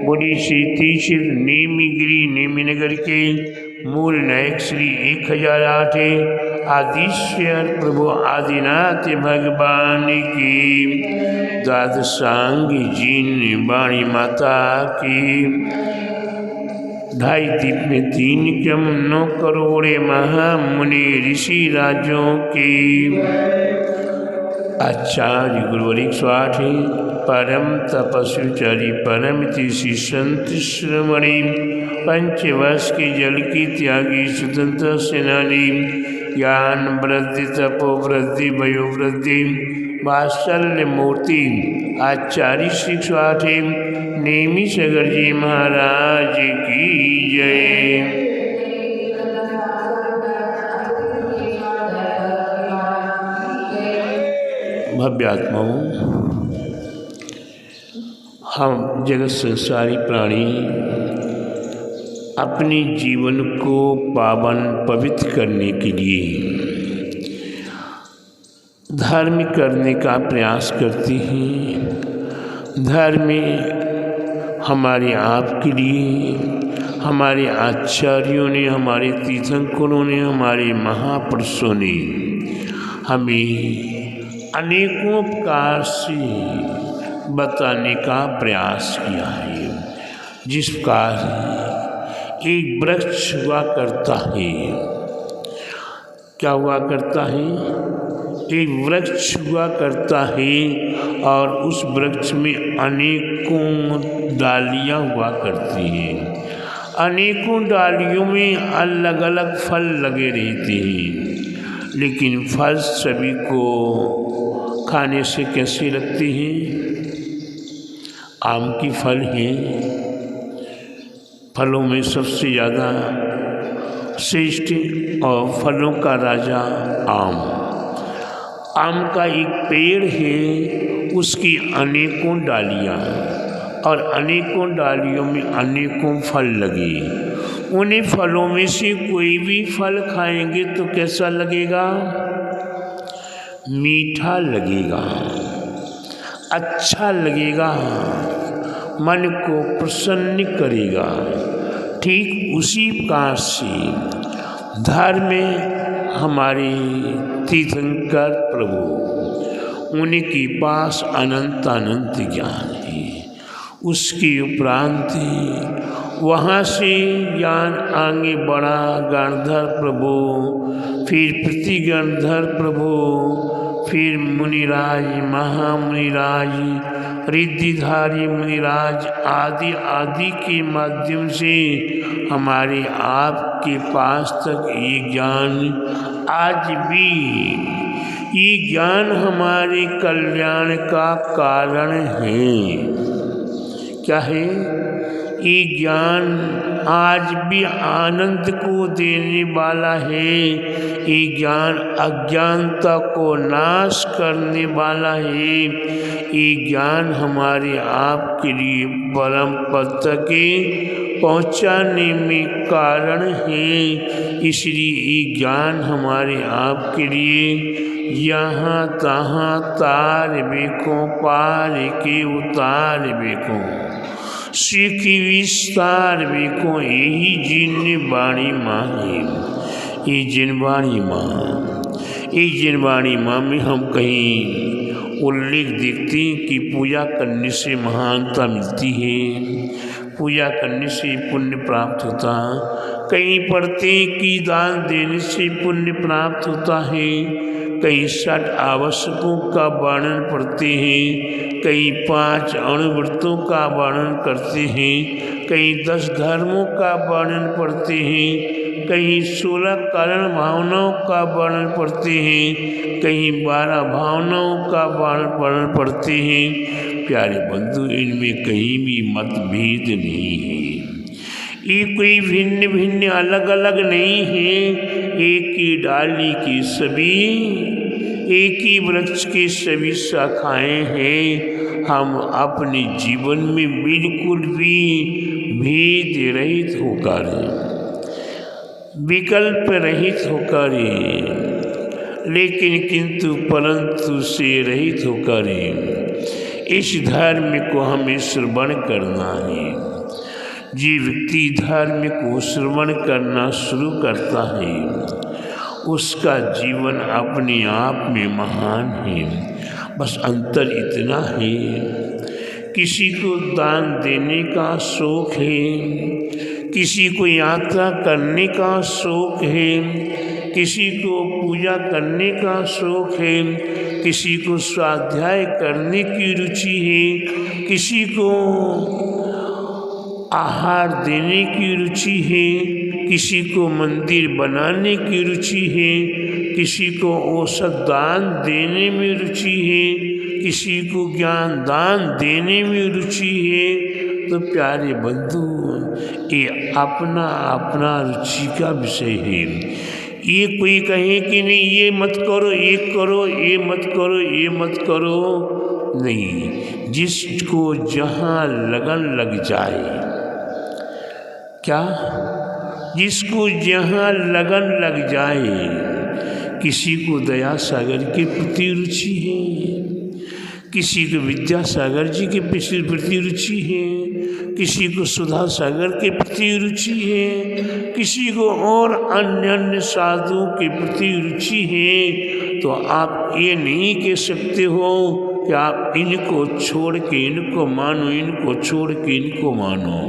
बुढ़ी सी तीसर नेमीगिरी नेमीनगर के मूल नायक श्री 1008 आदिश्वर प्रभु आदिनाथ भगवान की द्वादशांग जीन वाणी माता की 2.5 दीप में 3 क्रम 9 करोड़ महामुनि ऋषि राजों की आचार्य गुरुवरिक स्वाठी परम तपस्विचारी परमति श्री संत श्रमणी पंचवर्ष के जल की त्यागी स्वतंत्र सेनानी ज्ञान वृद्धि तपोवृद्धि वयोवृद्धि वात्सल्य मूर्ति आचार्य श्री स्वाठी नेमी सगर जी महाराज की जय। भव्यात्माओं, हम जगत संसारी प्राणी अपने जीवन को पावन पवित्र करने के लिए धर्म करने का प्रयास करते हैं। धर्म हमारे आप के लिए हमारे आचार्यों ने, हमारे तीर्थंकरों ने, हमारे महापुरुषों ने हमें अनेकों प्रकार से बताने का प्रयास किया है। जिस प्रकार एक वृक्ष हुआ करता है, क्या हुआ करता है? एक वृक्ष हुआ करता है और उस वृक्ष में अनेकों डालियाँ हुआ करती हैं। अनेकों डालियों में अलग अलग फल लगे रहते हैं, लेकिन फल सभी को खाने से कैसे लगते हैं? आम की फल हैं, फलों में सबसे ज़्यादा श्रेष्ठ और फलों का राजा आम। आम का एक पेड़ है, उसकी अनेकों डालियाँ और अनेकों डालियों में अनेकों फल लगे। उन्हीं फलों में से कोई भी फल खाएंगे तो कैसा लगेगा? मीठा लगेगा, अच्छा लगेगा, मन को प्रसन्न करेगा। ठीक उसी प्रकार से धर्म में हमारे तीर्थंकर प्रभु, उनके पास अनंत अनंत ज्ञान है। उसके उपरांत वहाँ से ज्ञान आगे बढ़ा गणधर प्रभु, फिर प्रतिगणधर प्रभु, फिर मुनिराज, महामुनिराज, रिद्धिधारी मुनिराज आदि आदि के माध्यम से हमारे आपके पास तक ये ज्ञान आज भी, ये ज्ञान हमारे कल्याण का कारण है। क्या है? ये ज्ञान आज भी आनंद को देने वाला है। ये ज्ञान अज्ञानता को नाश करने वाला है। ये ज्ञान हमारे आपके लिए परम पद तक पहुँचाने में कारण है। इसलिए ये ज्ञान हमारे आपके लिए यहाँ तहाँ तार बेको, पार के उतार बेको, सीख विस्तार बेको, यही जिन वाणी माँ है। ये जिनवाणी माँ, ये जिनवाणी माँ में हम कहीं उल्लेख देखते हैं कि पूजा करने से महानता मिलती है, पूजा करने से पुण्य प्राप्त होता है। कहीं पढ़ते कि दान देने से पुण्य प्राप्त होता है, कहीं 60 आवश्यकों का वर्णन पढ़ते हैं, कहीं 5 अणुव्रतों का वर्णन करते हैं, कहीं 10 धर्मों का वर्णन पढ़ते हैं, कहीं 16 कारण भावनाओं का वर्णन पढ़ते हैं, कहीं 12 भावनाओं का वर्णन पढ़ते हैं। प्यारे बंधु, इनमें कहीं भी मतभेद नहीं है। ये कोई भिन्न भिन्न अलग अलग नहीं है। एक ही डाली की सभी, एक ही वृक्ष की सभी शाखाएं हैं। हम अपने जीवन में बिल्कुल भी भेद रहित होकर, विकल्प रहित होकर, लेकिन किंतु परंतु से रहित होकर इस धर्म को हमें श्रवण करना है। जो व्यक्ति धर्म को श्रवण करना शुरू करता है उसका जीवन अपने आप में महान है। बस अंतर इतना है, किसी को दान देने का शौक है, किसी को यात्रा करने का शौक है, किसी को पूजा करने का शौक है, किसी को स्वाध्याय करने की रुचि है, किसी को आहार देने की रुचि है, किसी को मंदिर बनाने की रुचि है, किसी को औषध दान देने में रुचि है, किसी को ज्ञान दान देने में रुचि है। तो प्यारे बंधु, ये अपना अपना रुचि का विषय है। ये कोई कहे कि नहीं ये मत करो, ये करो, ये मत करो, ये मत करो, नहीं। जिसको जहाँ लगन लग जाए, क्या, जिसको जहाँ लगन लग जाए। किसी को दया सागर के प्रति रुचि है, किसी को विद्या सागर जी के प्रति रुचि है, किसी को सुधा सागर के प्रति रुचि है, किसी को और अन्य अन्य साधुओं के प्रति रुचि है। तो आप ये नहीं कह सकते हो कि आप इनको छोड़ के इनको मानो, इनको छोड़ के इनको मानो।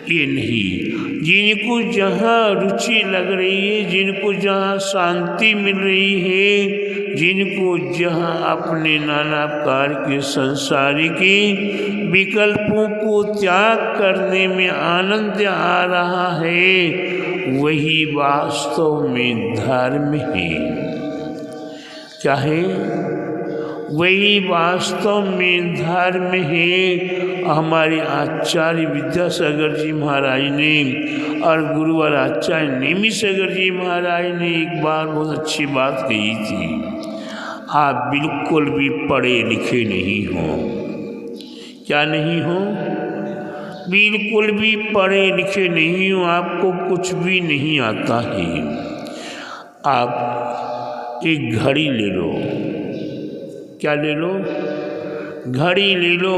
ये नहीं, जिनको जहाँ रुचि लग रही है, जिनको जहाँ शांति मिल रही है, जिनको जहाँ अपने नाना प्रकार के संसारिक विकल्पों को त्याग करने में आनंद आ रहा है, वही वास्तव में धर्म है। क्या है? वही वास्तव में धर्म है। हमारे आचार्य विद्यासागर जी महाराज ने और गुरुवर आचार्य नेमिसागर जी महाराज ने एक बार बहुत अच्छी बात कही थी, आप बिल्कुल भी पढ़े लिखे नहीं हो। क्या नहीं हो? बिल्कुल भी पढ़े लिखे नहीं हो, आपको कुछ भी नहीं आता है। आप एक घड़ी ले लो, क्या ले लो? घड़ी ले लो,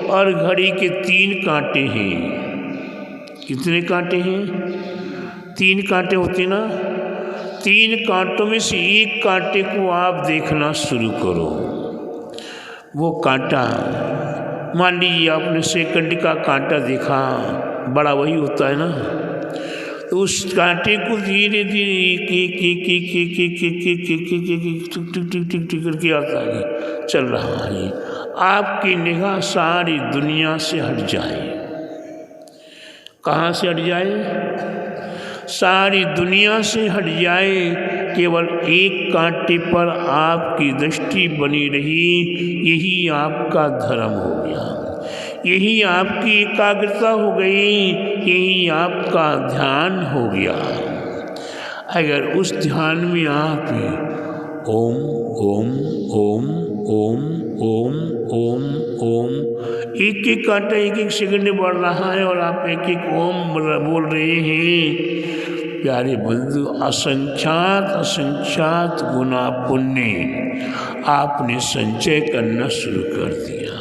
और घड़ी के 3 कांटे हैं। कितने कांटे हैं? 3 कांटे होते ना। 3 कांटों में से एक कांटे को आप देखना शुरू करो। वो कांटा, मान लीजिए आपने सेकंड का कांटा देखा, बड़ा वही होता है ना, तो उस कांटे को धीरे धीरे टिक करके आता है, चल रहा है। आपकी निगाह सारी दुनिया से हट जाए। कहाँ से हट जाए? सारी दुनिया से हट जाए, केवल एक कांटे पर आपकी दृष्टि बनी रही, यही आपका धर्म हो गया, यही आपकी एकाग्रता हो गई, यही आपका ध्यान हो गया। अगर उस ध्यान में आप ओम ओम ओम ओम ओम ओम ओम, एक एक कांटा एक एक सेकंड बढ़ रहा है और आप एक एक ओम बोल रहे हैं। प्यारे बंधु, असंख्यात असंख्यात गुना पुण्य आपने संचय करना शुरू कर दिया।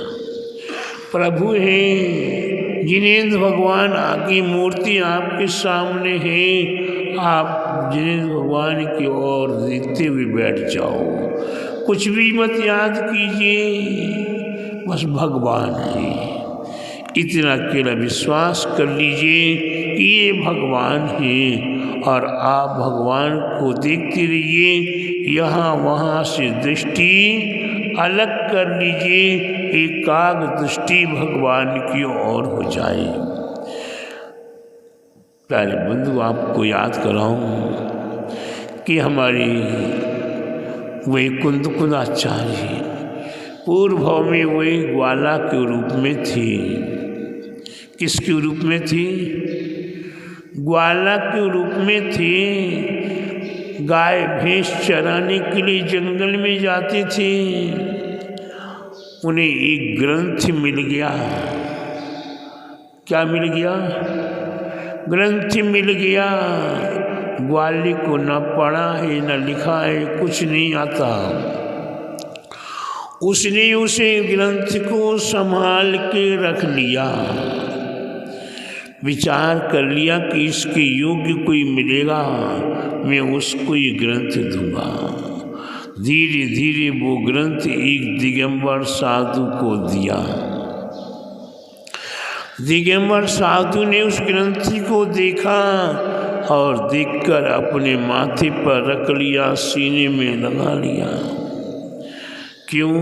प्रभु है, जिनेंद्र भगवान की मूर्ति आपके सामने है, आप जिनेंद्र भगवान की ओर देखते हुए बैठ जाओ, कुछ भी मत याद कीजिए, बस भगवान है, इतना अकेला विश्वास कर लीजिए कि ये भगवान है, और आप भगवान को देखते रहिए। यहाँ वहाँ से दृष्टि अलग कर लीजिए, एकाग्र दृष्टि भगवान की ओर हो जाए। प्यारे बंधु, आपको याद कराऊं कि हमारे वे कुंद आचार्य पूर्व भाव में वे ग्वाला के रूप में थी। किसके रूप में थी? ग्वाला के रूप में थे। गाय भैंस चराने के लिए जंगल में जाते थे। उन्हें एक ग्रंथ मिल गया। क्या मिल गया? ग्रंथ मिल गया। ग्वाले को न पढ़ा है न लिखा है, कुछ नहीं आता। उसने उसे ग्रंथ को संभाल के रख लिया। विचार कर लिया कि इसके योग्य कोई मिलेगा, मैं उसको ये ग्रंथ दूंगा। धीरे धीरे वो ग्रंथ एक दिगंबर साधु को दिया। दिगंबर साधु ने उस ग्रंथ को देखा और देखकर अपने माथे पर रख लिया, सीने में लगा लिया। क्यों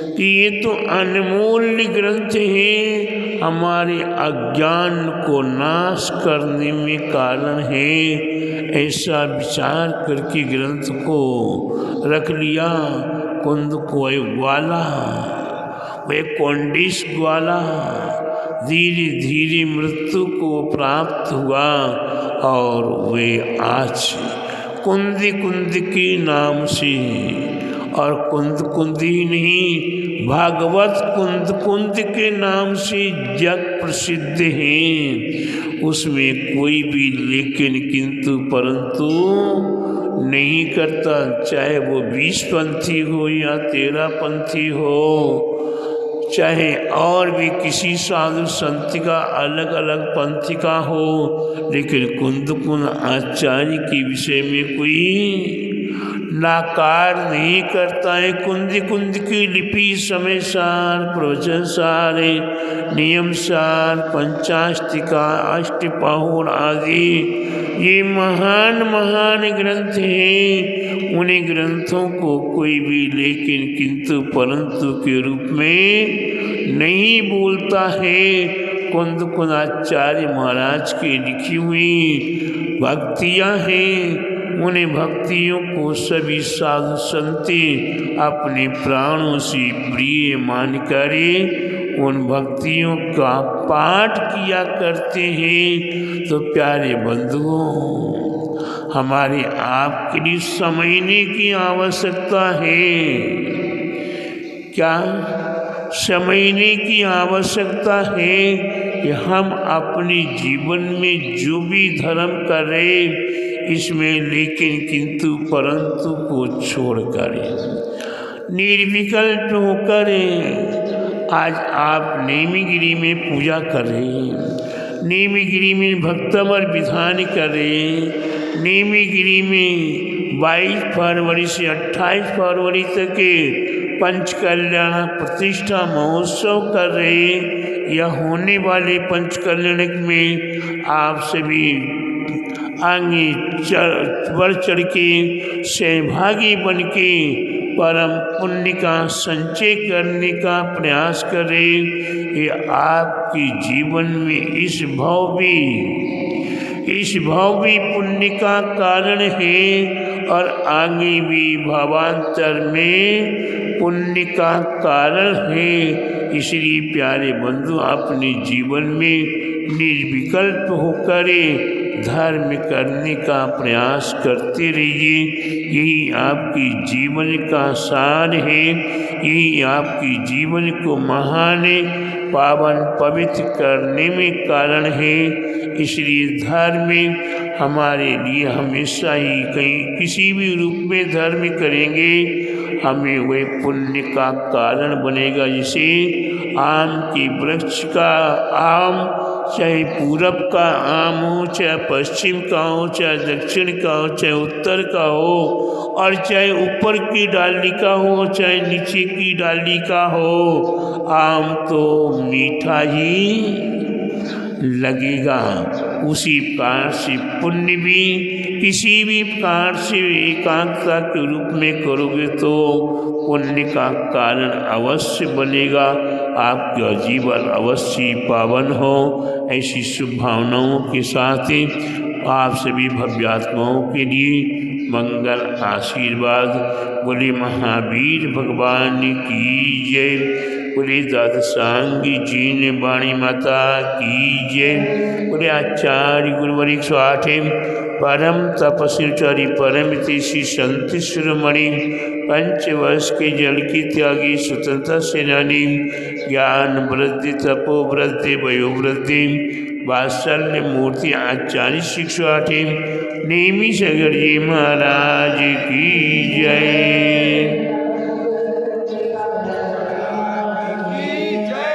कि ये तो अनमोल ग्रंथ है, हमारे अज्ञान को नाश करने में कारण है। ऐसा विचार करके ग्रंथ को रख लिया। कुंद को ग्वाला, वह कौंडिस ग्वाला धीरे धीरे मृत्यु को प्राप्त हुआ और वे आज कुंद कुंद के नाम से, और कुंद कुंद ही नहीं, भागवत कुंद कुंद के नाम से जग प्रसिद्ध हैं। उसमें कोई भी लेकिन किंतु परंतु नहीं करता, चाहे वो 20 पंथी हो या 13 पंथी हो, चाहे और भी किसी साधु संत का अलग अलग पंथी का हो, लेकिन कुंद कुंद आचार्य के विषय में कोई नाकार नहीं करता है। कुंद कुंद की लिपि समय सार, प्रवचन सार, नियम सार, पंचाष्टिका, अष्टपाहुर आदि ये महान महान ग्रंथ हैं। उन्हीं ग्रंथों को कोई भी लेकिन किंतु परंतु के रूप में नहीं बोलता है। कुंद कुंद आचार्य महाराज की लिखी हुई भक्तियाँ हैं, उन्हें भक्तियों को सभी साधु संती अपने प्राणों से प्रिय मान कर उन भक्तियों का पाठ किया करते हैं। तो प्यारे बंधुओं, हमारे आपके लिए समझने की आवश्यकता है। क्या समझने की आवश्यकता है कि हम अपने जीवन में जो भी धर्म करें, इसमें लेकिन किंतु परंतु को छोड़कर निर्विकल्प होकर, आज आप नेमिगिरी में पूजा करें, नेमिगिरी में भक्तमर विधान करें, नेमिगिरी में 22 फरवरी से 28 फरवरी तक के पंचकल्याण प्रतिष्ठा महोत्सव कर रहे। यह होने वाले पंचकल्याणक में आप सभी आगे बढ़ चढ़ के सहभागी बन के परम पुण्य का संचय करने का प्रयास करें। ये आपके जीवन में इस भव्य पुण्य का कारण है और आगे भी भावांतर में पुण्य का कारण है। इसलिए प्यारे बंधु, अपने जीवन में निर्विकल्प होकर धर्म करने का प्रयास करते रहिए। यही आपकी जीवन का सार है, यही आपकी जीवन को महान पावन पवित्र करने में कारण है। इसलिए धर्म हमारे लिए हमेशा ही कहीं किसी भी रूप में धर्म करेंगे, हमें वह पुण्य का कारण बनेगा। जैसे आम के वृक्ष का आम, चाहे पूरब का आम हो, चाहे पश्चिम का हो, चाहे दक्षिण का हो, चाहे उत्तर का हो, और चाहे ऊपर की डाली का हो, चाहे नीचे की डाली का हो, आम तो मीठा ही लगेगा। उसी प्रकार से पुण्य भी किसी भी प्रकार से एकांतता के रूप में करोगे तो पुण्य का कारण अवश्य बनेगा, आपका जीवन अवश्य पावन हो। ऐसी शुभ भावनाओं के साथ आप सभी भव्यात्माओं के लिए मंगल आशीर्वाद। बोले महावीर भगवान की जय, बोले दादसांगी जीन वाणी माता की जय, बोले आचार्य गुरुवर 108 परम तपस्वी परम तेशी संत शिरोमणि 5 वर्ष के जल की त्यागी स्वतंत्रता सेनानी, ज्ञान वृद्धि तपो वृद्धि वयो वृद्धि वात्सल्य मूर्ति आचार्य 108 नेमी सगर जी महाराज की जय।